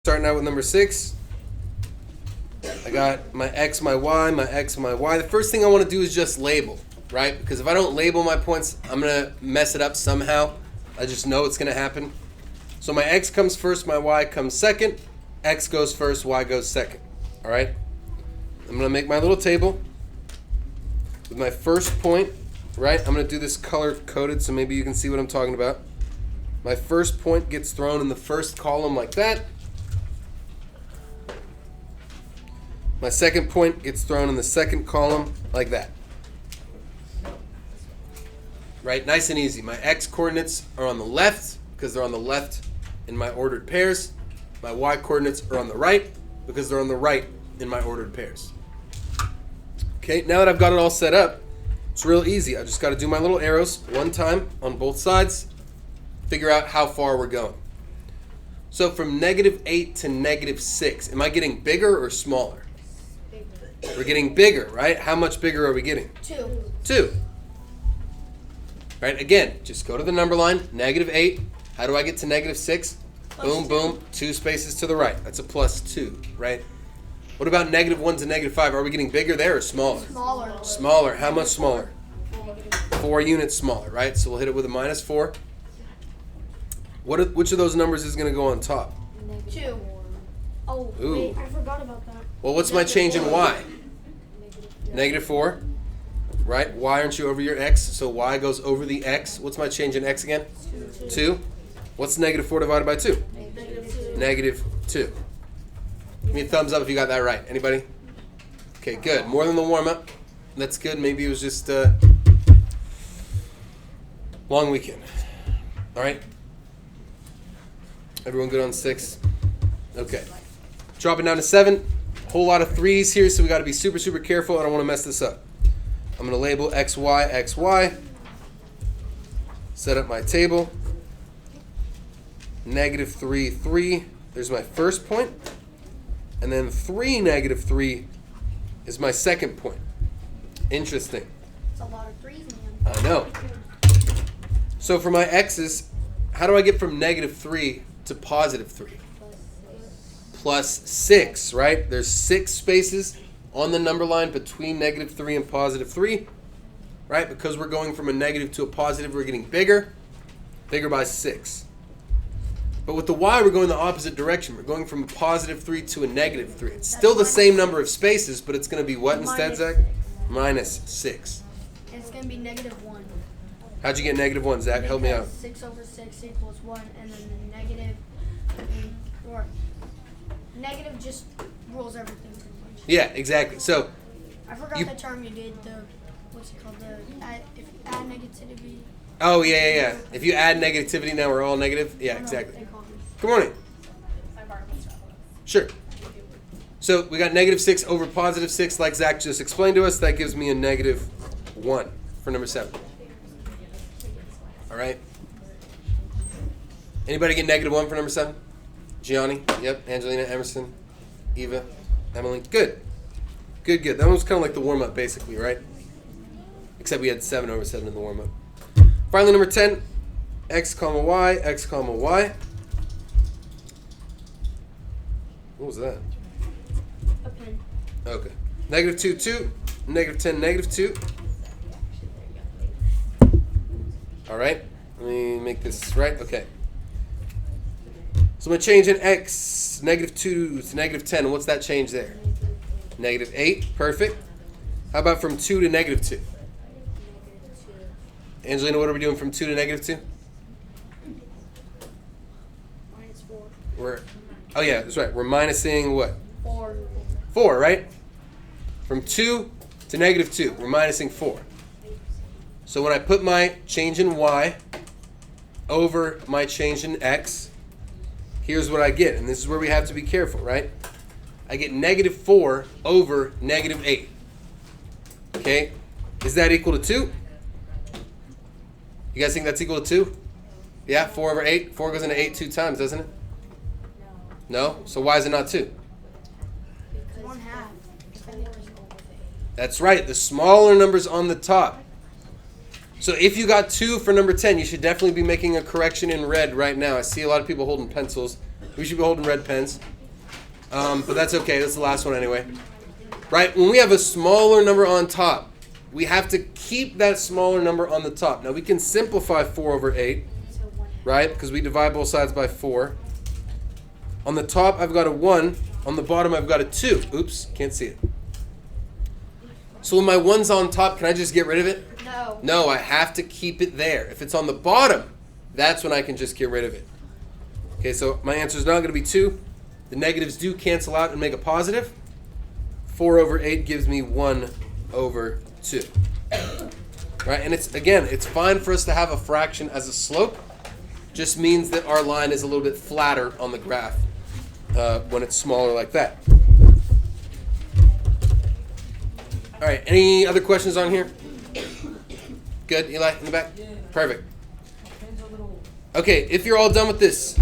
Starting out with number 6. I got my x, my y, my x, my y. The first thing I want to do is just label, right? Because if I don't label my points, I'm going to mess it up somehow. I just know it's going to happen. So my x comes first, my y comes second. X goes first, y goes second. All right? I'm going to make my little table with my first point, right? I'm going to do this color-coded so maybe you can see what I'm talking about. My first point gets thrown in the first column like that. My second point gets thrown in the second column like that. Right? Nice and easy. My x coordinates are on the left because they're on the left in my ordered pairs. My y coordinates are on the right because they're on the right in my ordered pairs. Okay, now that I've got it all set up, it's real easy. I just got to do my little arrows one time on both sides, figure out how far we're going. So from -8 to -6, am I getting bigger or smaller? We're getting bigger, right? How much bigger are we getting? 2. 2. Right, again, just go to the number line, -8. How do I get to -6? Boom, boom, 2 spaces to the right. That's a +2, right? What about -1 to -5? Are we getting bigger there or smaller? Smaller. Smaller. How much smaller? 4 units smaller, right? So we'll hit it with a -4. Which of those numbers is going to go on top? 2. Oh, Ooh. wait, I forgot about that. Well, what's my change in y? -4, right? Y, aren't you over your x? So y goes over the x. What's my change in x again? 2. What's -4 divided by 2? -2. Give me a thumbs up if you got that right. Anybody? Okay, good. More than the warm-up. That's good. Maybe it was just a long weekend. All right? Everyone good on 6? Okay. Drop it down to 7. Whole lot of 3s here, so we got to be super, super careful. I don't want to mess this up. I'm going to label x, y, x, y. Set up my table. -3, 3. There's my first point. And then 3, -3 is my second point. Interesting. It's a lot of 3s, man. I know. So for my x's, how do I get from -3 to +3? +6, right? There's 6 spaces on the number line between -3 and +3, right? Because we're going from a negative to a positive, we're getting bigger by 6. But with the y, we're going the opposite direction. We're going from a +3 to a -3. It's still the same number of spaces, but it's going to be what instead, Zach? -6. And it's going to be -1. How'd you get -1, Zach? Help me out. 6 over 6 equals 1, and then the negative just rules everything pretty much. Yeah, exactly. So I forgot the term you did, what's it called? If you add negativity. oh, yeah. If you add negativity, now we're all negative. Yeah, exactly. Good morning. Sure. So we got -6 over +6, like Zach just explained to us. That gives me a -1 for number 7. All right. Anybody get -1 for number 7? Gianni? Yep. Angelina, Emerson, Eva, Emily. Good. Good. That one was kind of like the warm-up, basically, right? Except we had 7 over 7 in the warm-up. Finally, number 10, x comma y, x comma y. What was that? A pen. Okay. -2, 2. -10, -2. All right. Let me make this right. Okay. So I'm going to change in x, -2 to -10. What's that change there? -8. Perfect. How about from 2 to -2? Angelina, what are we doing from 2 to -2? -4. Oh yeah, that's right. We're minusing what? 4. 4, right? From 2 to -2, we're minusing 4. So when I put my change in y over my change in x, here's what I get. And this is where we have to be careful, right? I get -4 over -8. Okay? Is that equal to 2? You guys think that's equal to 2? Yeah, 4 over 8. 4 goes into 8 2 times, doesn't it? No? So why is it not 2? Because 1/2. That's right. The smaller number's on the top. So if you got 2 for number 10, you should definitely be making a correction in red right now. I see a lot of people holding pencils. We should be holding red pens. But that's okay. That's the last one anyway. Right? When we have a smaller number on top, we have to keep that smaller number on the top. Now we can simplify 4 over 8, right? Because we divide both sides by 4. On the top, I've got a 1. On the bottom, I've got a 2. Oops, can't see it. So when my 1's on top, can I just get rid of it? No. No, I have to keep it there. If it's on the bottom, that's when I can just get rid of it. Okay, so my answer is not going to be 2. The negatives do cancel out and make a positive. 4 over 8 gives me 1 over 2. Right, and it's fine for us to have a fraction as a slope. Just means that our line is a little bit flatter on the graph when it's smaller like that. All right, any other questions on here? Good, Eli, in the back? Yeah. Perfect. My pen's a little... Okay, if you're all done with this,